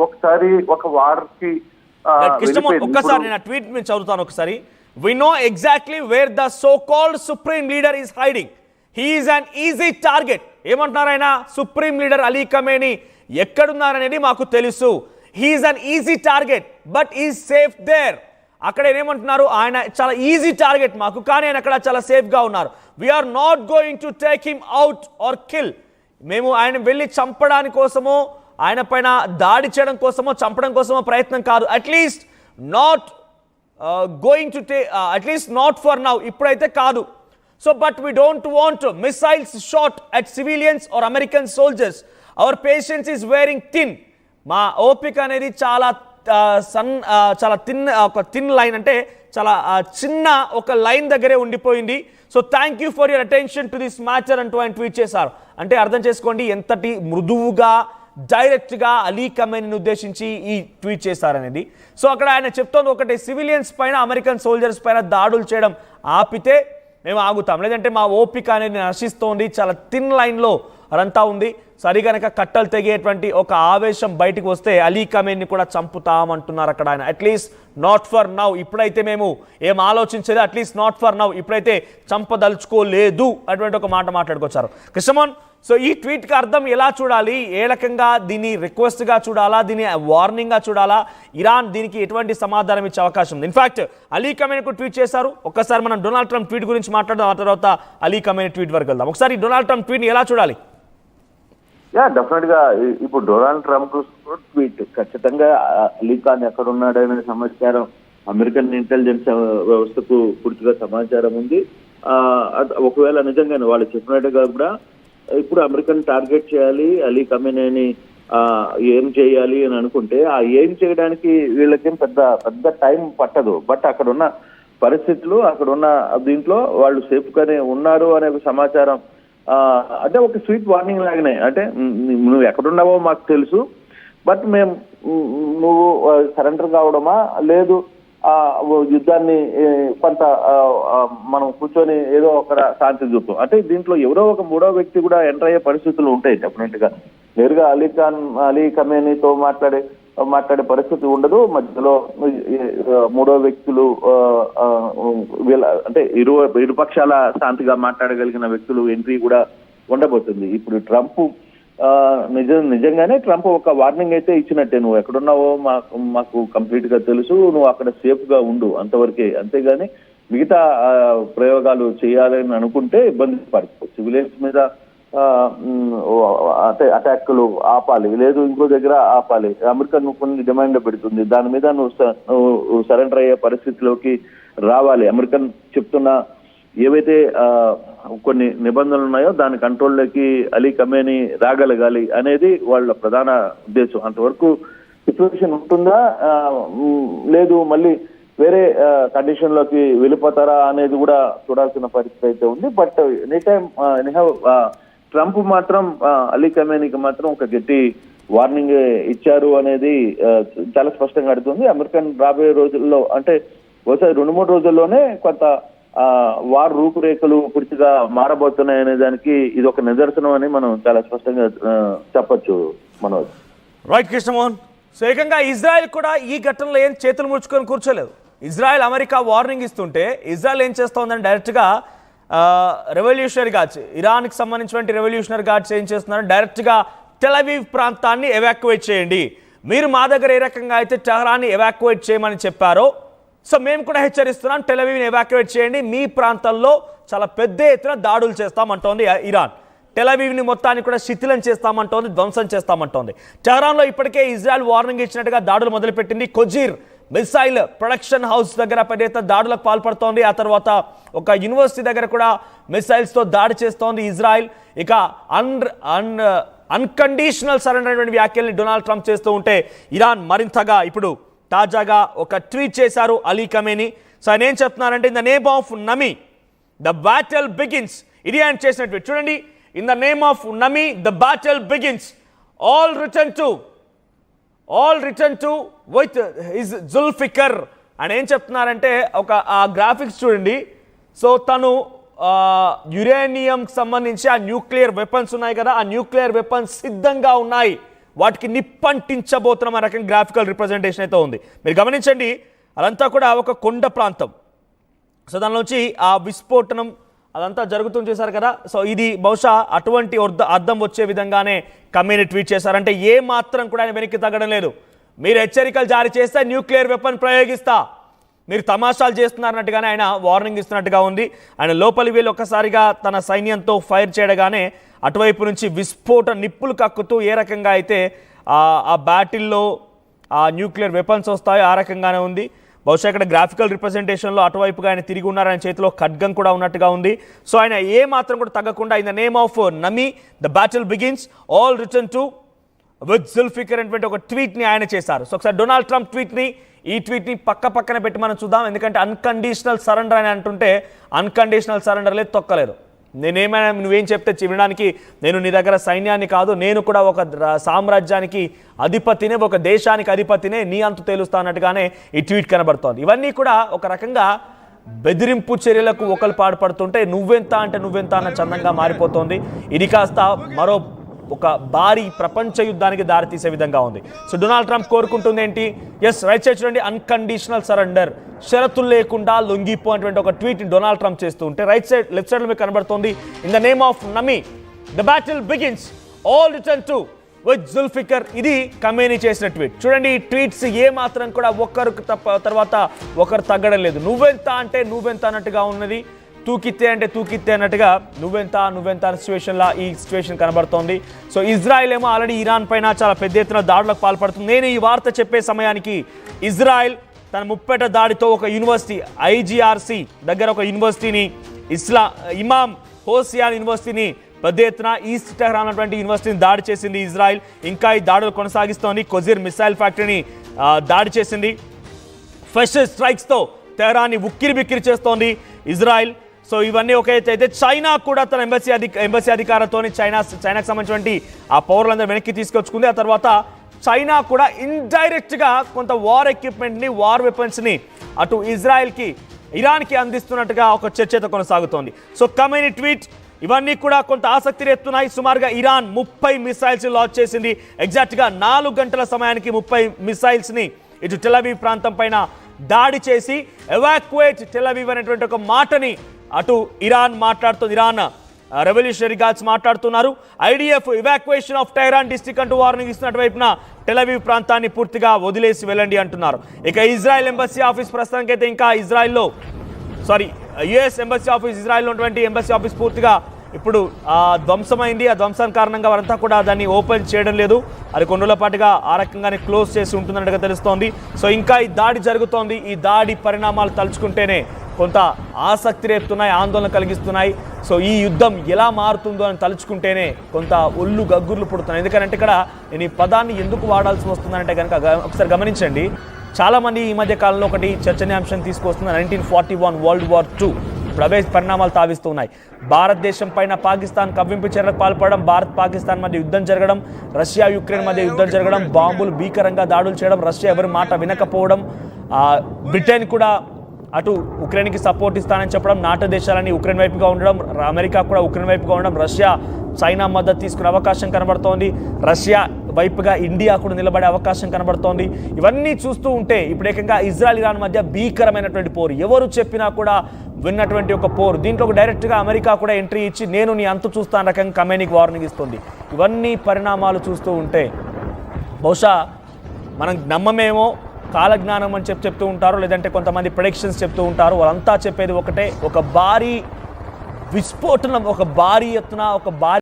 ఒకసారి ఒక వార్కి ఒక్కసారి నేను ఆ ట్వీట్ మీద చదువుతాను ఒకసారి. We know exactly where the so-called supreme leader is hiding. He is an easy target. ఏమంటున్నారు ఆయన? సుప్రీం లీడర్ అలీ ఖమేనీ ఎక్కడున్నారనేది మాకు తెలుసు. He is an easy target, but he is safe there. అక్కడ ఏమంటున్నారు? ఆయన చాలా ఈజీ టార్గెట్ మాకు, కానీ ఆయన అక్కడ చాలా సేఫ్గా ఉన్నారు. We are not going to take him out or kill. మేము ఆయన వెళ్ళి చంపడానికి కోసమో ఆయన పైన దాడి చేయడం కోసమో చంపడం కోసమో ప్రయత్నం కాదు. At least not going to at least not for now, ఇప్పుడైతే కాదు. So but we don't want missiles shot at civilians or American soldiers. Our patience is wearing thin. మా ఓపిక అనేది చాలా చాలా థిన్ లైన్, అంటే చాలా చిన్న ఒక లైన్ దగ్గరే ఉండిపోయింది. So thank you for your attention to this matter అంటూ ఆయన ట్వీట్ చేశారు. అంటే అర్థం చేసుకోండి ఎంతటి మృదువుగా డైరెక్ట్గా అలీ ఖమేనీని ఉద్దేశించి ఈ ట్వీట్ చేశారనేది. సో అక్కడ ఆయన చెప్తోంది ఒకటి, సివిలియన్స్ పైన అమెరికన్ సోల్జర్స్ పైన దాడులు చేయడం ఆపితే మేము ఆగుతాం, లేదంటే మా ఓపిక అనేది నశిస్తోంది. చాలా థిన్ లైన్లో అదంతా ఉంది. సరి కనుక కట్టలు తెగేటువంటి ఒక ఆవేశం బయటికి వస్తే అలీ ఖమేనీని కూడా చంపుతామంటున్నారు అక్కడ ఆయన. అట్లీస్ట్ నాట్ ఫర్ నౌ, ఇప్పుడైతే మేము ఏం ఆలోచించేది అట్లీస్ట్ నాట్ ఫర్ నౌ, ఇప్పుడైతే చంపదలుచుకోలేదు అటువంటి ఒక మాట మాట్లాడుకొచ్చారు. కృష్ణమోహన్, సో ఈ ట్వీట్కి అర్థం ఎలా చూడాలి? ఏ రకంగా దీన్ని రిక్వెస్ట్గా చూడాలా, దీన్ని వార్నింగ్గా చూడాలా? ఇరాన్ దీనికి ఎటువంటి సమాధానం ఇచ్చే అవకాశం ఉంది? ఇన్ఫాక్ట్ అలీ ఖమేనీకి ట్వీట్ చేశారు. ఒక్కసారి మనం డొనాల్డ్ ట్రంప్ ట్వీట్ గురించి మాట్లాడదాం, ఆ తర్వాత అలీ ఖమేనీ ట్వీట్ వరకు వెళ్దాం. ఒకసారి డొనాల్డ్ ట్రంప్ ట్వీట్ని ఎలా చూడాలి? డెఫినెట్ గా ఇప్పుడు డొనాల్డ్ ట్రంప్ ట్వీట్ ఖచ్చితంగా అలీ ఖాన్ ఎక్కడ ఉన్నాడనే సమాచారం అమెరికన్ ఇంటెలిజెన్స్ వ్యవస్థకు పూర్తిగా సమాచారం ఉంది. ఒకవేళ నిజంగానే వాళ్ళు చెప్పినట్టుగా కూడా ఇప్పుడు అమెరికన్ టార్గెట్ చేయాలి, అలీ ఖమేనీని ఏం చేయాలి అని అనుకుంటే ఆ ఏం చేయడానికి వీళ్ళకేం పెద్ద టైం పట్టదు. బట్ అక్కడ ఉన్న పరిస్థితులు, అక్కడ ఉన్న దీంట్లో వాళ్ళు సేఫ్ గానే ఉన్నారు అనే సమాచారం, అంటే ఒక స్వీట్ వార్నింగ్ లాగానే. అంటే నువ్వు ఎక్కడున్నావో మాకు తెలుసు, బట్ నువ్వు సరెండర్ కావడమా లేదు యుద్ధాన్ని కొంత మనం కూర్చొని ఏదో ఒక శాంతి చూపుతాం, అంటే దీంట్లో ఎవరో ఒక మూడో వ్యక్తి కూడా ఎంటర్ అయ్యే పరిస్థితులు ఉంటాయి. డెఫినెట్ గా నేరుగా అలీ ఖమేనీతో మాట్లాడే పరిస్థితి ఉండదు. మధ్యలో మూడో వ్యక్తులు అంటే ఇరుపక్షాల శాంతిగా మాట్లాడగలిగిన వ్యక్తులు ఎంట్రీ కూడా ఉండబోతుంది. ఇప్పుడు ట్రంప్ నిజంగానే ట్రంప్ ఒక వార్నింగ్ అయితే ఇచ్చినట్టే, నువ్వు ఎక్కడున్నావో మాకు కంప్లీట్ గా తెలుసు, నువ్వు అక్కడ సేఫ్ గా ఉండు, అంతవరకే. అంతేగాని మిగతా ప్రయోగాలు చేయాలని అనుకుంటే ఇబ్బంది పడుతుంది. సివిలియన్స్ మీద అటాక్లు ఆపాలి, లేదు ఇంకో దగ్గర ఆపాలి. అమెరికా నువ్వు కొన్ని డిమాండ్ పెడుతుంది, దాని మీద నువ్వు సరెండర్ అయ్యే పరిస్థితిలోకి రావాలి. అమెరికన్ చెప్తున్న ఏవైతే కొన్ని నిబంధనలు ఉన్నాయో దాని కంట్రోల్లోకి అలీ ఖమేనీ రాగలగాలి అనేది వాళ్ళ ప్రధాన ఉద్దేశం. అంతవరకు సిచ్యువేషన్ ఉంటుందా లేదు మళ్ళీ వేరే కండిషన్ లోకి వెళ్ళిపోతారా అనేది కూడా చూడాల్సిన పరిస్థితి అయితే ఉంది. బట్ ట్రంప్ మాత్రం అలీ ఖమేనీకి మాత్రం ఒక గట్టి వార్నింగ్ ఇచ్చారు అనేది చాలా స్పష్టంగా అడుగుతుంది. అమెరికన్ రాబోయే రోజుల్లో, అంటే ఒకసారి 2-3 రోజుల్లోనే కొంత వార్ రూపురేఖలు పూర్తిగా మారబోతున్నాయనే దానికి ఇది ఒక నిదర్శనం అని మనం చాలా స్పష్టంగా చెప్పొచ్చు మనోజ్. రైట్ కృష్ణమోహన్, సో ఏకంగా ఇజ్రాయెల్ కూడా ఈ ఘటనలో ఏం చేతులు ముడుచుకొని కూర్చోలేదు. ఇజ్రాయెల్ అమెరికా వార్నింగ్ ఇస్తుంటే ఇజ్రాయెల్ ఏం చేస్తోందని డైరెక్ట్గా రెవల్యూషనరీ గార్డ్స్, ఇరాన్కి సంబంధించినటువంటి రెవల్యూషనరీ గార్డ్స్ ఏం చేస్తున్నారు, డైరెక్ట్గా టెల్ అవీవ్ ప్రాంతాన్ని ఎవాక్యువేట్ చేయండి, మీరు మా దగ్గర ఏ రకంగా అయితే టెహరాన్ని ఎవాక్యువేట్ చేయమని చెప్పారో సో మేము కూడా హెచ్చరిస్తున్నాం, టెల్ అవీవ్ని ఎవాక్యువేట్ చేయండి, మీ ప్రాంతంలో చాలా పెద్ద ఎత్తున దాడులు చేస్తామంటోంది ఇరాన్. టెల్ అవీవ్ని మొత్తాన్ని కూడా శిథిలం చేస్తామంటోంది, ధ్వంసం చేస్తామంటోంది. టెహరాన్లో ఇప్పటికే ఇజ్రాయెల్ వార్నింగ్ ఇచ్చినట్టుగా దాడులు మొదలుపెట్టింది. కొజీర్ మిసైల్ ప్రొడక్షన్ హౌస్ దగ్గర పెద్ద ఎత్తున దాడులకు పాల్పడుతోంది. ఆ తర్వాత ఒక యూనివర్సిటీ దగ్గర కూడా మిసైల్స్తో దాడి చేస్తోంది ఇజ్రాయెల్. ఇక అన్కండిషనల్ సరెండర్ అనేటువంటి వ్యాఖ్యల్ని డొనాల్డ్ ట్రంప్ చేస్తూ ఉంటే ఇరాన్ మరింతగా ఇప్పుడు తాజాగా ఒక ట్వీట్ చేశారు అలీ ఖమేనీ. సో ఆయన ఏం చెప్తున్నారంటే, ఇన్ ద నేమ్ ఆఫ్ నమీ ద బ్యాటిల్ బిగిన్స్. ఇది ఆయన చేసిన ట్వీట్ చూడండి. ఇన్ ద నేమ్ ఆఫ్ నమీ the battle begins, all return to with his Zulfiqar అని ఏం చెప్తున్నారంటే, ఒక ఆ గ్రాఫిక్స్ చూడండి. సో తను యురేనియంకి సంబంధించి ఆ న్యూక్లియర్ వెపన్స్ ఉన్నాయి కదా, ఆ న్యూక్లియర్ వెపన్స్ సిద్ధంగా ఉన్నాయి వాటికి నిప్పంటించబోతున్న రకం గ్రాఫికల్ రిప్రజెంటేషన్ అయితే ఉంది. మీరు గమనించండి, అదంతా కూడా ఒక కొండ ప్రాంతం. సో దానిలోంచి ఆ విస్ఫోటనం అదంతా జరుగుతుంది చేశారు కదా. సో ఇది బహుశా అటువంటి అర్థం వచ్చే విధంగానే కమేని ట్వీట్ చేశారంటే ఏ మాత్రం కూడా ఆయన వెనక్కి తగ్గడం లేదు. మీరు హెచ్చరికలు జారీ చేస్తే న్యూక్లియర్ వెపన్ ప్రయోగిస్తా, మీరు తమాషాలు చేస్తున్నారన్నట్టుగానే ఆయన వార్నింగ్ ఇస్తున్నట్టుగా ఉంది. ఆయన లోపలి వీళ్ళు ఒక్కసారిగా తన సైన్యంతో ఫైర్ చేయడగానే అటువైపు నుంచి విస్ఫోట నిప్పులు కక్కుతూ ఏ రకంగా అయితే ఆ బ్యాటిల్లో ఆ న్యూక్లియర్ వెపన్స్ వస్తాయో ఆ రకంగానే ఉంది. బహుశా ఇక్కడ గ్రాఫికల్ రిప్రజెంటేషన్లో అటువైపుగా ఆయన తిరిగి ఉన్నారు, ఆయన చేతిలో ఖడ్గం కూడా ఉన్నట్టుగా ఉంది. సో ఆయన ఏ మాత్రం కూడా తగ్గకుండా ఇన్ ద నేమ్ ఆఫ్ నమీ the battle begins all return to with Zulfiqar అనేటువంటి ఒక ట్వీట్ని ఆయన చేశారు. సో ఒకసారి డొనాల్డ్ ట్రంప్ ఈ ట్వీట్ని పక్కన పెట్టి మనం చూద్దాం. ఎందుకంటే అన్కండిషనల్ సరెండర్ అని అంటుంటే అన్కండిషనల్ సరెండర్ లేదు, తొక్కలేదు. నేనేమైనా నువ్వేం చెప్తే వినడానికి నేను నీ దగ్గర సైన్యాన్ని కాదు, నేను కూడా ఒక సామ్రాజ్యానికి అధిపతినే, ఒక దేశానికి అధిపతినే, నీ అంతు తేలుస్తా అన్నట్టుగానే ఈ ట్వీట్ కనబడుతోంది. ఇవన్నీ కూడా ఒక రకంగా బెదిరింపు చర్యలకు ఒకరు పాడుపడుతుంటే నువ్వెంత అంటే నువ్వెంత అన్న చందంగా మారిపోతుంది. ఇది కాస్త మరో ఒక భారీ ప్రపంచ యుద్ధానికి దారితీసే విధంగా ఉంది. సో డొనాల్డ్ ట్రంప్ కోరుకుంటుంది ఏంటి? ఎస్, రైట్ సైడ్ చూడండి, అన్కండిషనల్ సరెండర్, షరతులు లేకుండా లొంగిపో అనేటువంటి ఒక ట్వీట్ డొనాల్డ్ ట్రంప్ చేస్తూ ఉంటే రైట్ సైడ్ లెఫ్ట్ సైడ్ లో మీకు కనబడుతోంది ఇన్ ద నేమ్ ఆఫ్ నమీ the battle begins all return to with Zulfiqar. ఇది కమేని చేసిన ట్వీట్. చూడండి, ఈ ట్వీట్స్ ఏ మాత్రం కూడా ఒకరు తర్వాత ఒకరు తగ్గడం లేదు. నువ్వెంత అంటే నువ్వెంత అన్నట్టుగా ఉన్నది, తూకితే అంటే తూకితే అన్నట్టుగా నువ్వెంత అనే సిచ్యువేషన్లా ఈ సిచ్యువేషన్ కనబడుతోంది. సో ఇజ్రాయెల్ ఏమో ఆల్రెడీ ఇరాన్ పైన చాలా పెద్ద ఎత్తున దాడులకు పాల్పడుతుంది. నేను ఈ వార్త చెప్పే సమయానికి ఇజ్రాయెల్ తన ముప్పేట దాడితో ఒక యూనివర్సిటీ IGRC దగ్గర ఒక యూనివర్సిటీని ఇమామ్ హోసియాన్ యూనివర్సిటీని పెద్ద ఎత్తున ఈస్ట్ టెహరాన్ అటువంటి యూనివర్సిటీని దాడి చేసింది ఇజ్రాయెల్. ఇంకా ఈ దాడులు కొనసాగిస్తోంది. కొజిర్ మిసైల్ ఫ్యాక్టరీని దాడి చేసింది. ఫస్ట్ స్ట్రైక్స్తో టెహరాన్ని ఉక్కిరి బిక్కిరి చేస్తోంది ఇజ్రాయెల్. సో ఇవన్నీ ఒక అయితే చైనా కూడా తన ఎంబసీ అధికారులతో చైనాకు సంబంధించినటువంటి ఆ పౌరులందరూ వెనక్కి తీసుకొచ్చుకుంది. ఆ తర్వాత చైనా కూడా ఇండైరెక్ట్గా కొంత వార్ ఎక్విప్మెంట్ని, వార్ వెపన్స్ని అటు ఇరాన్కి అందిస్తున్నట్టుగా ఒక చర్చ కొనసాగుతోంది. సో కమేని ట్వీట్ ఇవన్నీ కూడా కొంత ఆసక్తి రేపుతున్నాయి. సుమారుగా ఇరాన్ 30 మిసైల్స్ లాంచ్ చేసింది. ఎగ్జాక్ట్గా 4 గంటల సమయానికి 30 మిసైల్స్ని ఇటు టెల్ అవీవ్ ప్రాంతం పైన దాడి చేసి ఎవాక్యుయేట్ టెల్ అవీవ్ అనేటువంటి ఒక మాటని అటు ఇరాన్ రెవల్యూషనరీ గార్డ్స్ మాట్లాడుతున్నారు. IDF evacuation of Tehran district అంటూ వార్నింగ్ ఇస్తున్నట్టు వైపున టెల్ అవీవ్ ప్రాంతాన్ని పూర్తిగా వదిలేసి వెళ్ళండి అంటున్నారు. ఇక ఇజ్రాయెల్ ఎంబసీ ఆఫీస్ ప్రస్తుతానికైతే ఇంకా US ఎంబసీ ఆఫీస్ ఇజ్రాయెల్లో ఉన్నటువంటి ఎంబసీ ఆఫీస్ పూర్తిగా ఇప్పుడు ధ్వంసమైంది. ఆ ధ్వంసం కారణంగా వారంతా కూడా దాన్ని ఓపెన్ చేయడం లేదు. అది కొన్ని రోజుల పాటుగా ఆ రకంగానే క్లోజ్ చేసి ఉంటుందన్నట్టుగా తెలుస్తోంది. సో ఇంకా ఈ దాడి జరుగుతోంది. ఈ దాడి పరిణామాలు తలుచుకుంటేనే కొంత ఆసక్తి రేపుతున్నాయి, ఆందోళన కలిగిస్తున్నాయి. సో ఈ యుద్ధం ఎలా మారుతుందో అని తలుచుకుంటేనే కొంత ఒళ్ళు గగ్గుర్లు పుడుతున్నాయి. ఎందుకంటే ఇక్కడ నేను ఈ పదాన్ని ఎందుకు వాడాల్సి వస్తుందంటే కనుక ఒకసారి గమనించండి. చాలామంది ఈ మధ్య కాలంలో ఒకటి చర్చనీయాంశం తీసుకొస్తున్న 1941 వరల్డ్ వార్ 2 ఇప్పుడు అవే పరిణామాలు తావిస్తూ ఉన్నాయి. భారతదేశం పైన పాకిస్తాన్ కవ్వింపు చర్యలకు పాల్పడడం, భారత్ పాకిస్తాన్ మధ్య యుద్ధం జరగడం, రష్యా యుక్రెయిన్ మధ్య యుద్ధం జరగడం, బాంబులు భీకరంగా దాడులు చేయడం, రష్యా ఎవరి మాట వినకపోవడం, బ్రిటన్ కూడా అటు ఉక్రెయిన్కి సపోర్ట్ ఇస్తానని చెప్పడం, నాటో దేశాలని ఉక్రెయిన్ వైపుగా ఉండడం, అమెరికా కూడా ఉక్రెయిన్ వైపుగా ఉండడం, రష్యా చైనా మద్దతు తీసుకునే అవకాశం కనబడుతోంది, రష్యా వైపుగా ఇండియా కూడా నిలబడే అవకాశం కనబడుతోంది. ఇవన్నీ చూస్తూ ఉంటే ఇప్పుడు ఏకంగా ఇజ్రాయెల్ ఇరాన్ మధ్య భీకరమైనటువంటి పోరు, ఎవరు చెప్పినా కూడా విన్నటువంటి ఒక పోరు. దీంట్లో డైరెక్ట్గా అమెరికా కూడా ఎంట్రీ ఇచ్చి నేను నీ అంతు చూస్తాను రకంగా కమేనికి వార్నింగ్ ఇస్తుంది. ఇవన్నీ పరిణామాలు చూస్తూ ఉంటే బహుశా మనం నమ్మమేమో, కాలజ్ఞానం అని చెప్తూ ఉంటారు, లేదంటే కొంతమంది ప్రెడిక్షన్స్ చెప్తూ ఉంటారు. వాళ్ళంతా చెప్పేది ఒకటే, ఒక భారీ విస్ఫోటనం, ఒక భారీ ఎత్తున ఒక భారీ